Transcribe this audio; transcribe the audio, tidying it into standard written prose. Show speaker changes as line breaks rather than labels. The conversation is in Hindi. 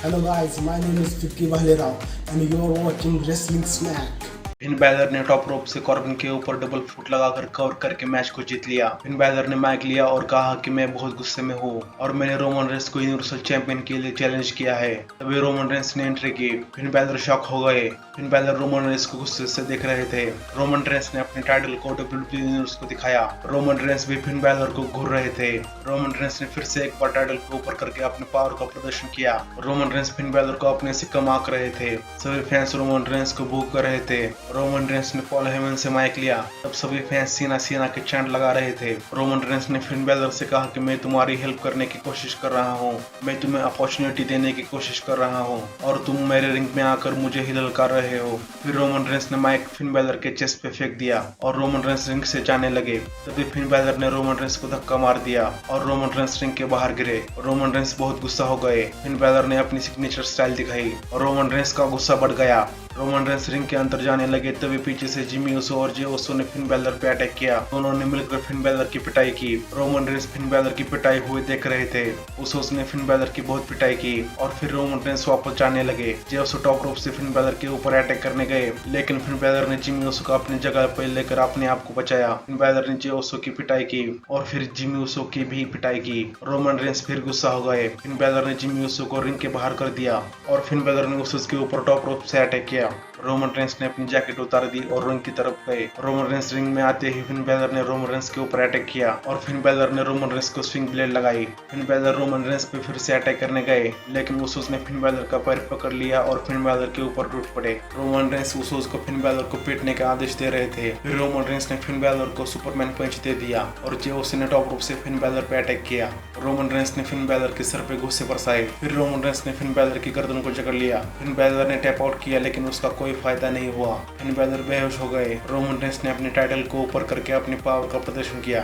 Hello guys, my name is Vicky Valerao and you are watching Wrestling Snack.
Finn Balor ने टॉप रोप से कॉर्बिन के ऊपर डबल फुट लगाकर कवर करके मैच को जीत लिया। फिन बैलर ने माइक लिया और कहा कि मैं बहुत गुस्से में हूँ और मैंने रोमन रेंस को यूनिवर्सल चैंपियन के लिए चैलेंज किया है। तभी रोमन रेंस ने एंट्री की। फिन बैलर शॉक हो गए। फिन बैलर रोमन रेंस को गुस्से से देख रहे थे। रोमन रेंस ने अपने टाइटल को डब्ल्यूडब्ल्यूई यूनिवर्स को दिखाया। रोमन रेंस भी फिन बैलर को घूर रहे थे। रोमन रेंस ने फिर से एक बार टाइटल को ऊपर करके अपने पावर का प्रदर्शन किया। रोमन रेंस फिन बैलर को अपने से कम आंक रहे थे। सभी फैंस रोमन रेंस को बू कर रहे थे। रोमन रेंस ने पॉल हेमन से माइक लिया। तब सभी फैंस सीना सीना के चैंट लगा रहे थे। रोमन रेंस ने फिन बैलर से कहा कि मैं तुम्हारी हेल्प करने की कोशिश कर रहा हूँ, मैं तुम्हें अपॉर्चुनिटी देने की कोशिश कर रहा हूँ और तुम मेरे रिंग में आकर मुझे हिलल कर रहे हो। फिर रोमन रेंस ने माइक फिन बैलर के चेस्ट पे फेंक दिया और रोमन रेंस रिंग से जाने लगे। तभी फिन बैलर ने रोमन रेंस को धक्का मार दिया और रोमन रेंस रिंग के बाहर गिरे। रोमन रेंस बहुत गुस्सा हो गए। फिन बैलर ने अपनी सिग्नेचर स्टाइल दिखाई और रोमन रेंस का गुस्सा बढ़ गया। रोमन रेंस रिंग के अंदर जाने लगे। तभी पीछे से जिमी उसो और जे ओसो ने फिन बैलर पे अटैक किया। दोनों ने मिलकर फिन बैलर की पिटाई की। रोमन रेंस फिन बैलर की पिटाई हुए देख रहे थे। उसोस ने फिन बैलर की बहुत पिटाई की और फिर रोमन रेंस वापस जाने लगे। जे ओसो टॉप रोप से फिन बैलर के ऊपर अटैक करने गए, लेकिन फिन बैलर ने जिमी उसो को अपनी जगह पर लेकर अपने आप को बचाया। फिन बैलर ने जे ओसो की पिटाई की और फिर जिमी उसो की भी पिटाई की। रोमन रेंस फिर गुस्सा हो गए। फिन बैलर ने जिमी उसो को रिंग के बाहर कर दिया और फिन बैलर ने उसोस के ऊपर टॉप रोप से अटैक किया। रोमन रेंस ने अपनी जैकेट उतार दी और रिंग की तरफ गए। रोमन रेंस रिंग में आते ही फिन बैलर ने रोमन रेंस के ऊपर अटैक किया और फिन बैलर ने रोमन रेंस को स्विंग ब्लेड लगाई। फिन बैलर रोमन रेंस पे फिर से अटैक करने गए, लेकिन उसोस ने फिन बैलर का पैर पकड़ लिया और फिन बैलर के ऊपर टूट पड़े। रोमन रेंस उसोस को फिन बैलर को पीटने का आदेश दे रहे थे। फिर रोमन रेंस ने फिन बैलर को सुपरमैन पंच दे दिया और जे ओसो ने टॉप रोप से फिन बैलर पे अटैक किया। रोमन रेंस ने फिन बैलर के सर पे घुस्से बरसाए। फिर रोमन रेंस ने फिन बैलर की गर्दन को जकड़ लिया। फिन बैलर ने टैप आउट किया, लेकिन उसका कोई फायदा नहीं हुआ। फिन बैलर बेहोश हो गए। रोमन रेंस ने अपने टाइटल को ऊपर करके अपनी पावर का प्रदर्शन किया।